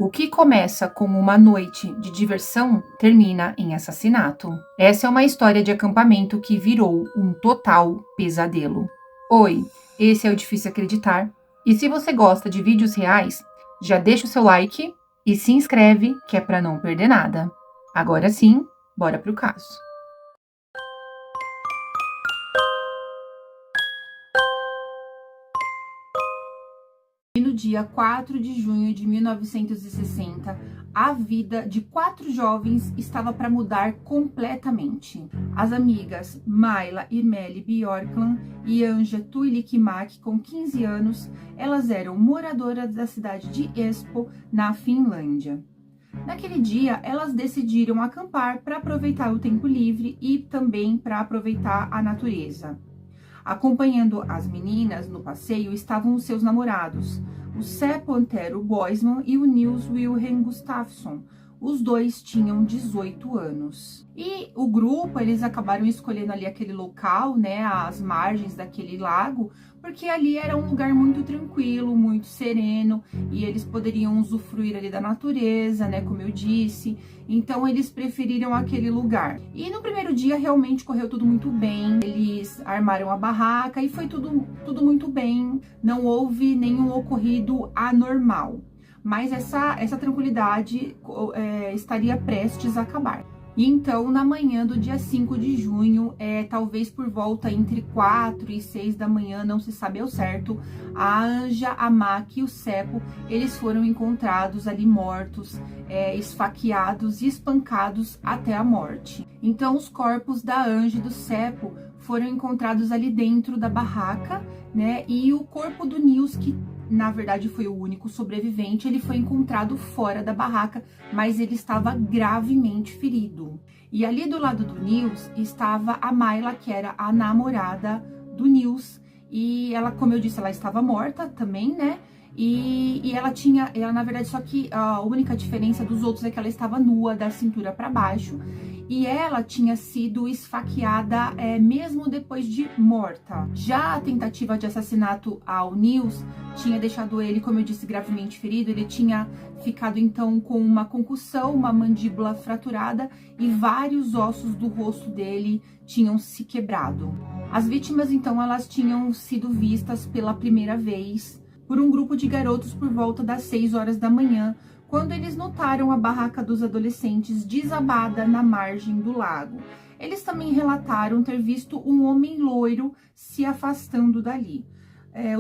O que começa como uma noite de diversão termina em assassinato. Essa é uma história de acampamento que virou um total pesadelo. Oi, esse é o Difícil Acreditar. E se você gosta de vídeos reais, já deixa o seu like e se inscreve, que é para não perder nada. Agora sim, bora pro caso. No dia 4 de junho de 1960, a vida de 4 jovens estava para mudar completamente. As amigas Mayla e Melly Bjorkland e Anja Tuilikmäki, com 15 anos, elas eram moradoras da cidade de Espoo, na Finlândia. Naquele dia, elas decidiram acampar para aproveitar o tempo livre e também para aproveitar a natureza. Acompanhando as meninas no passeio estavam os seus namorados, o Seppo Antero Boisman e o Nils Wilhelm Gustafsson. Os dois tinham 18 anos. E o grupo, eles acabaram escolhendo ali aquele local, né, às margens daquele lago, porque ali era um lugar muito tranquilo, muito sereno, e eles poderiam usufruir ali da natureza, né, como eu disse. Então eles preferiram aquele lugar. E no primeiro dia realmente correu tudo muito bem. Eles armaram a barraca e foi tudo muito bem. Não houve nenhum ocorrido anormal. Mas essa tranquilidade estaria prestes a acabar. E então, na manhã do dia 5 de junho, talvez por volta entre 4 e 6 da manhã, não se sabe ao certo, a Anja, a Maki e o Seppo, eles foram encontrados ali mortos, esfaqueados e espancados até a morte. Então, os corpos da Anja e do Seppo foram encontrados ali dentro da barraca, né? E o corpo do Nils, que na verdade foi o único sobrevivente, ele foi encontrado fora da barraca, mas ele estava gravemente ferido. E ali do lado do Nils estava a Mayla, que era a namorada do Nils, e ela, como eu disse, ela estava morta também, né? E ela na verdade, só que a única diferença dos outros é que ela estava nua da cintura para baixo, e ela tinha sido esfaqueada mesmo depois de morta. Já a tentativa de assassinato ao Nils tinha deixado ele, como eu disse, gravemente ferido. Ele tinha ficado então com uma concussão, uma mandíbula fraturada e vários ossos do rosto dele tinham se quebrado. As vítimas então, elas tinham sido vistas pela primeira vez por um grupo de garotos por volta das 6 horas da manhã, quando eles notaram a barraca dos adolescentes desabada na margem do lago. Eles também relataram ter visto um homem loiro se afastando dali.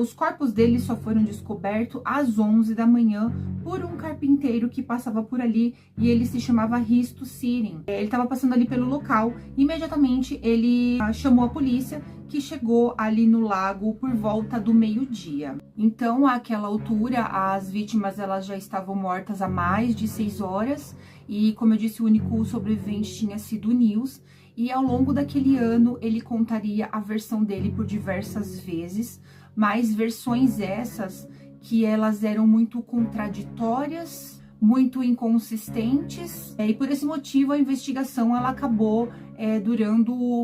Os corpos deles só foram descobertos às 11 da manhã por um carpinteiro que passava por ali, e ele se chamava Risto Sirin. Ele estava passando ali pelo local. Imediatamente ele chamou a polícia, que chegou ali no lago por volta do meio-dia. Então, àquela altura, as vítimas elas já estavam mortas há mais de 6 horas, e como eu disse, o único sobrevivente tinha sido o Nils. E ao longo daquele ano, ele contaria a versão dele por diversas vezes, mas versões essas que elas eram muito contraditórias, muito inconsistentes, e por esse motivo a investigação ela acabou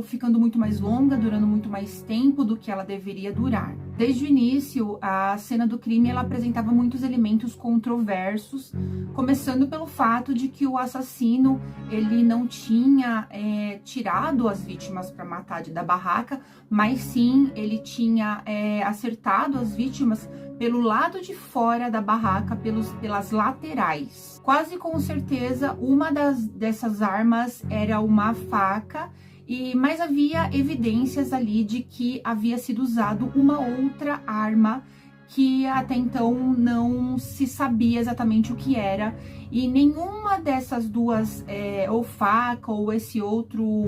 ficando muito mais longa, durando muito mais tempo do que ela deveria durar. Desde o início, a cena do crime ela apresentava muitos elementos controversos, começando pelo fato de que o assassino ele não tinha tirado as vítimas para matar da barraca, mas sim ele tinha acertado as vítimas pelo lado de fora da barraca, pelas laterais. Quase com certeza, uma dessas armas era uma faca, mas havia evidências ali de que havia sido usado uma outra arma que até então não se sabia exatamente o que era, e nenhuma dessas duas, ou faca ou esse outro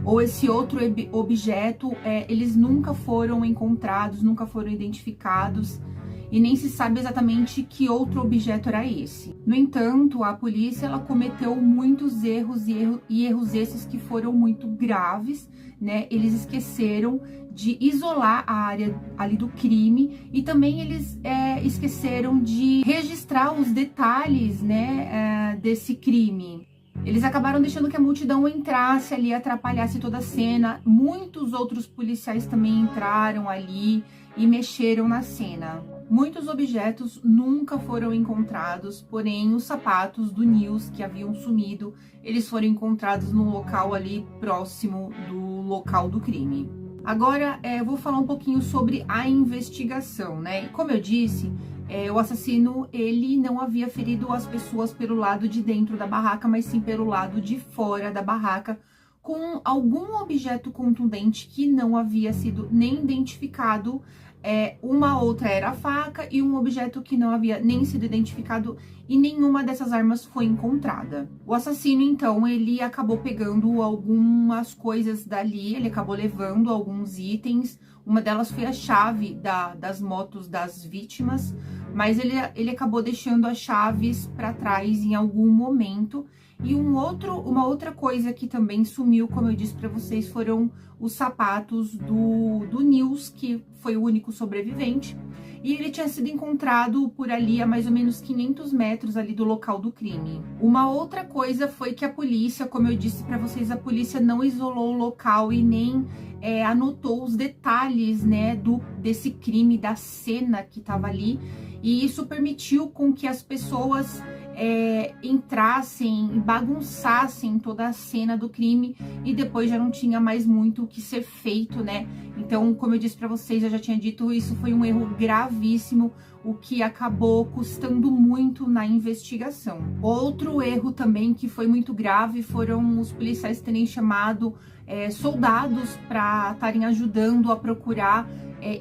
objeto, eles nunca foram encontrados, nunca foram identificados, e nem se sabe exatamente que outro objeto era esse. No entanto, a polícia ela cometeu muitos erros e erros esses que foram muito graves, né? Eles esqueceram de isolar a área ali do crime, e também eles esqueceram de registrar os detalhes, né, desse crime. Eles acabaram deixando que a multidão entrasse ali, atrapalhasse toda a cena. Muitos outros policiais também entraram ali e mexeram na cena. Muitos objetos nunca foram encontrados, porém os sapatos do Nils que haviam sumido, eles foram encontrados no local ali próximo do local do crime. Agora, eu vou falar um pouquinho sobre a investigação, né? Como eu disse, o assassino, ele não havia ferido as pessoas pelo lado de dentro da barraca, mas sim pelo lado de fora da barraca, com algum objeto contundente que não havia sido nem identificado. Uma outra era a faca e um objeto que não havia nem sido identificado, e nenhuma dessas armas foi encontrada. O assassino, então, ele acabou pegando algumas coisas dali, ele acabou levando alguns itens. Uma delas foi a chave das motos das vítimas, mas ele acabou deixando as chaves para trás em algum momento. E uma outra coisa que também sumiu, como eu disse para vocês, foram os sapatos do Nils, que foi o único sobrevivente. E ele tinha sido encontrado por ali a mais ou menos 500 metros ali do local do crime. Uma outra coisa foi que a polícia, como eu disse para vocês, a polícia não isolou o local e nem anotou os detalhes, né, desse crime, da cena que estava ali. E isso permitiu com que as pessoas entrassem e bagunçassem toda a cena do crime, e depois já não tinha mais muito o que ser feito, né? Então, como eu disse para vocês, eu já tinha dito, isso foi um erro gravíssimo, o que acabou custando muito na investigação. Outro erro também que foi muito grave foram os policiais terem chamado soldados para estarem ajudando a procurar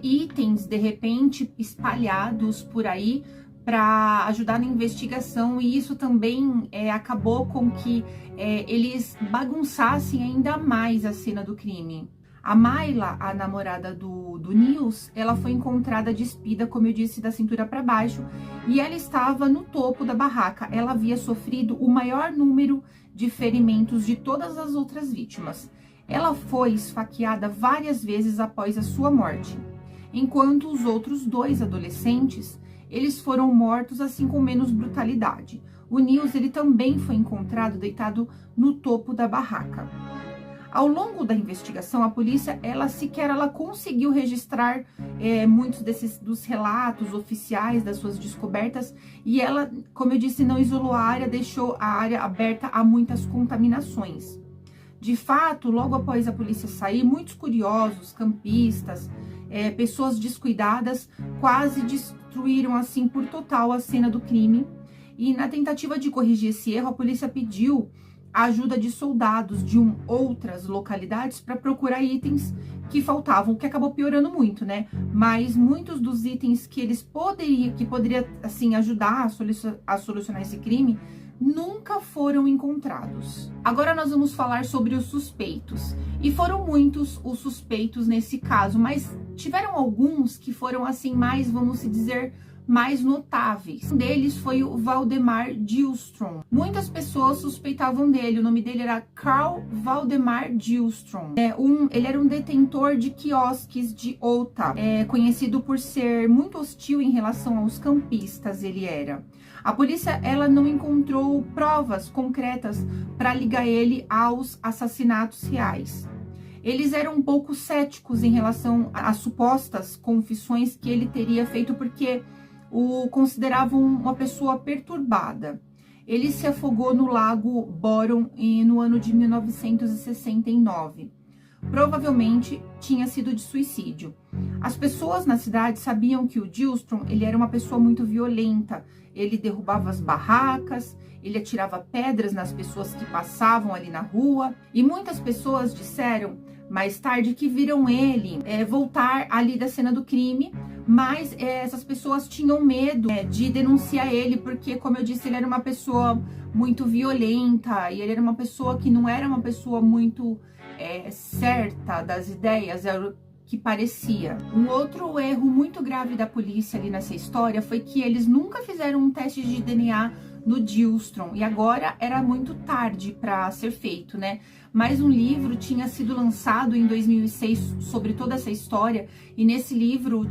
itens de repente espalhados por aí, para ajudar na investigação, e isso também acabou com que eles bagunçassem ainda mais a cena do crime. A Mayla, a namorada do Nils, ela foi encontrada despida, como eu disse, da cintura para baixo, e ela estava no topo da barraca. Ela havia sofrido o maior número de ferimentos de todas as outras vítimas. Ela foi esfaqueada várias vezes após a sua morte, enquanto os outros 2 adolescentes, eles foram mortos assim com menos brutalidade. O Nils, ele também foi encontrado deitado no topo da barraca. Ao longo da investigação, a polícia, ela conseguiu registrar muitos dos relatos oficiais das suas descobertas, e ela, como eu disse, não isolou a área, deixou a área aberta a muitas contaminações. De fato, logo após a polícia sair, muitos curiosos, campistas, pessoas descuidadas quase destruíram assim por total a cena do crime, e na tentativa de corrigir esse erro, a polícia pediu a ajuda de soldados de outras localidades para procurar itens que faltavam, o que acabou piorando muito, né? Mas muitos dos itens que eles poderia assim ajudar a solucionar esse crime nunca foram encontrados. Agora nós vamos falar sobre os suspeitos. E foram muitos os suspeitos nesse caso, mas tiveram alguns que foram assim mais, vamos dizer, mais notáveis. Um deles foi o Valdemar Gillstrom. Muitas pessoas suspeitavam dele, o nome dele era Carl Valdemar Gillstrom. Ele era um detentor de quiosques de Ota, conhecido por ser muito hostil em relação aos campistas, ele era. A polícia, ela não encontrou provas concretas para ligar ele aos assassinatos reais. Eles eram um pouco céticos em relação às supostas confissões que ele teria feito, porque o consideravam uma pessoa perturbada. Ele se afogou no lago Boron no ano de 1969. Provavelmente tinha sido de suicídio. As pessoas na cidade sabiam que o Gillstrom, ele era uma pessoa muito violenta. Ele derrubava as barracas, ele atirava pedras nas pessoas que passavam ali na rua. E muitas pessoas disseram mais tarde que viram ele voltar ali da cena do crime, mas essas pessoas tinham medo de denunciar ele, porque, como eu disse, ele era uma pessoa muito violenta, e ele era uma pessoa que não era uma pessoa muito certa das ideias, era o que parecia. Um outro erro muito grave da polícia ali nessa história foi que eles nunca fizeram um teste de DNA no Gillstrom, e agora era muito tarde para ser feito, né? Mas um livro tinha sido lançado em 2006 sobre toda essa história, e nesse livro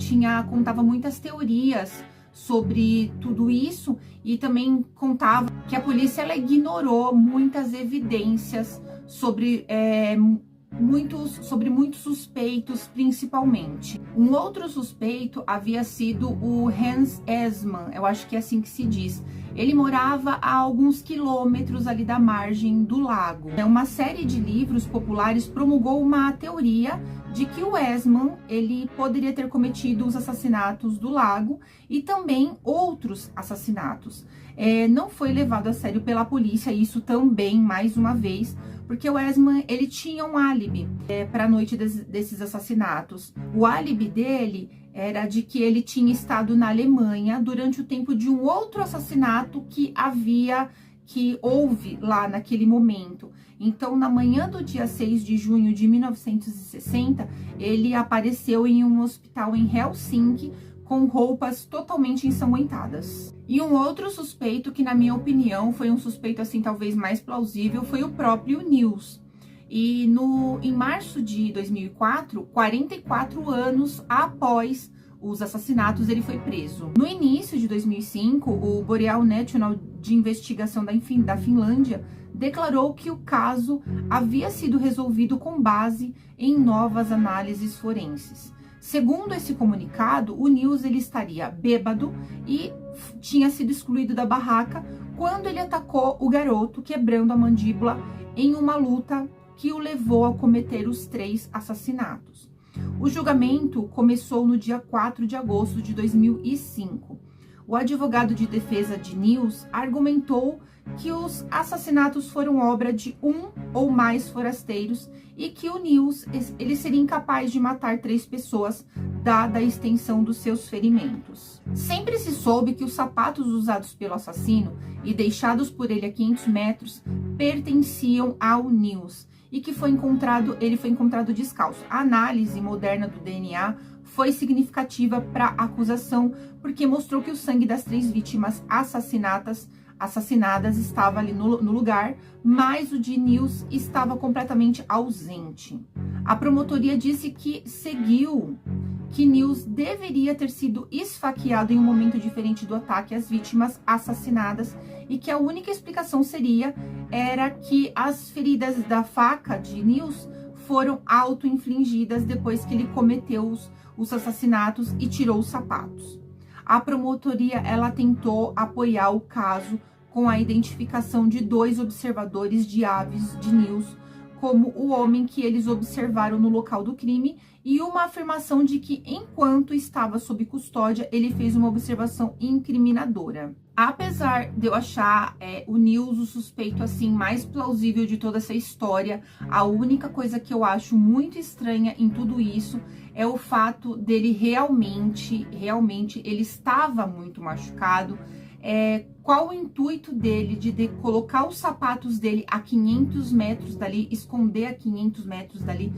contava muitas teorias sobre tudo isso, e também contava que a polícia, ela ignorou muitas evidências sobre sobre muitos suspeitos, principalmente. Um outro suspeito havia sido o Hans Esmann, eu acho que é assim que se diz. Ele morava a alguns quilômetros ali da margem do lago. Uma série de livros populares promulgou uma teoria de que o Esmann, ele poderia ter cometido os assassinatos do lago e também outros assassinatos. Não foi levado a sério pela polícia, isso também, mais uma vez, porque o Esmann, ele tinha um álibi para a noite desses assassinatos. O álibi dele era de que ele tinha estado na Alemanha durante o tempo de um outro assassinato que houve lá naquele momento. Então, na manhã do dia 6 de junho de 1960, ele apareceu em um hospital em Helsinki com roupas totalmente ensanguentadas. E um outro suspeito, que na minha opinião foi um suspeito assim talvez mais plausível, foi o próprio Nils. E em março de 2004, 44 anos após os assassinatos, ele foi preso. No início de 2005, o Bureau National de Investigação da Finlândia declarou que o caso havia sido resolvido com base em novas análises forenses. Segundo esse comunicado, o Nils ele estaria bêbado e tinha sido excluído da barraca quando ele atacou o garoto, quebrando a mandíbula em uma luta que o levou a cometer os 3 assassinatos. O julgamento começou no dia 4 de agosto de 2005. O advogado de defesa de Nils argumentou que os assassinatos foram obra de um ou mais forasteiros e que o Nils ele seria incapaz de matar 3 pessoas, dada a extensão dos seus ferimentos. Sempre se soube que os sapatos usados pelo assassino e deixados por ele a 500 metros pertenciam ao Nils e que ele foi encontrado descalço. A análise moderna do DNA foi significativa para a acusação, porque mostrou que o sangue das 3 vítimas assassinadas estava ali no lugar, mas o de Nils estava completamente ausente. A promotoria disse que seguiu que Nils deveria ter sido esfaqueado em um momento diferente do ataque às vítimas assassinadas e que a única explicação era que as feridas da faca de Nils foram auto-infligidas depois que ele cometeu os assassinatos e tirou os sapatos. A promotoria ela tentou apoiar o caso com a identificação de 2 observadores de aves de Nils como o homem que eles observaram no local do crime e uma afirmação de que, enquanto estava sob custódia, ele fez uma observação incriminadora. Apesar de eu achar o Nils o suspeito assim mais plausível de toda essa história, a única coisa que eu acho muito estranha em tudo isso é o fato dele realmente ele estava muito machucado. Qual o intuito dele de colocar os sapatos dele a 500 metros dali, esconder a 500 metros dali?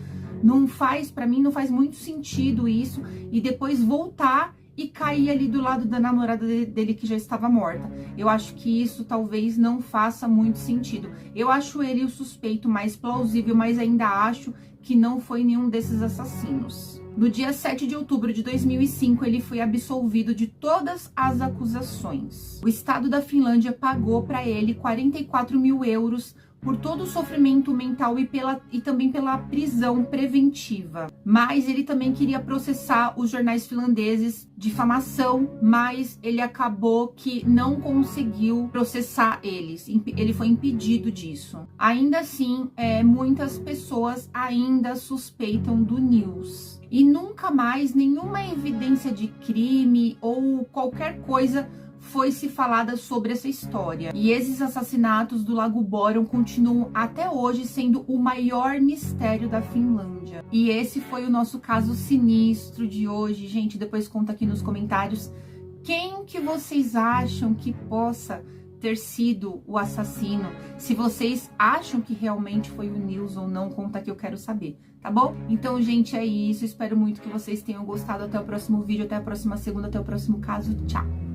Para mim não faz muito sentido isso, e depois voltar e cair ali do lado da namorada dele que já estava morta. Eu acho que isso talvez não faça muito sentido. Eu acho ele o suspeito mais plausível, mas ainda acho que não foi nenhum desses assassinos. No dia 7 de outubro de 2005, ele foi absolvido de todas as acusações. O Estado da Finlândia pagou para ele 44 mil euros por todo o sofrimento mental e também pela prisão preventiva. Mas ele também queria processar os jornais finlandeses, difamação, mas ele acabou que não conseguiu processar eles. Ele foi impedido disso. Ainda assim, muitas pessoas ainda suspeitam do Nils. E nunca mais nenhuma evidência de crime ou qualquer coisa foi se falada sobre essa história. E esses assassinatos do Lago Boron continuam até hoje sendo o maior mistério da Finlândia. E esse foi o nosso caso sinistro de hoje. Gente, depois conta aqui nos comentários quem que vocês acham que possa ter sido o assassino. Se vocês acham que realmente foi o Nils ou não, conta aqui, eu quero saber, tá bom? Então, gente, é isso. Espero muito que vocês tenham gostado. Até o próximo vídeo, até a próxima segunda, até o próximo caso. Tchau!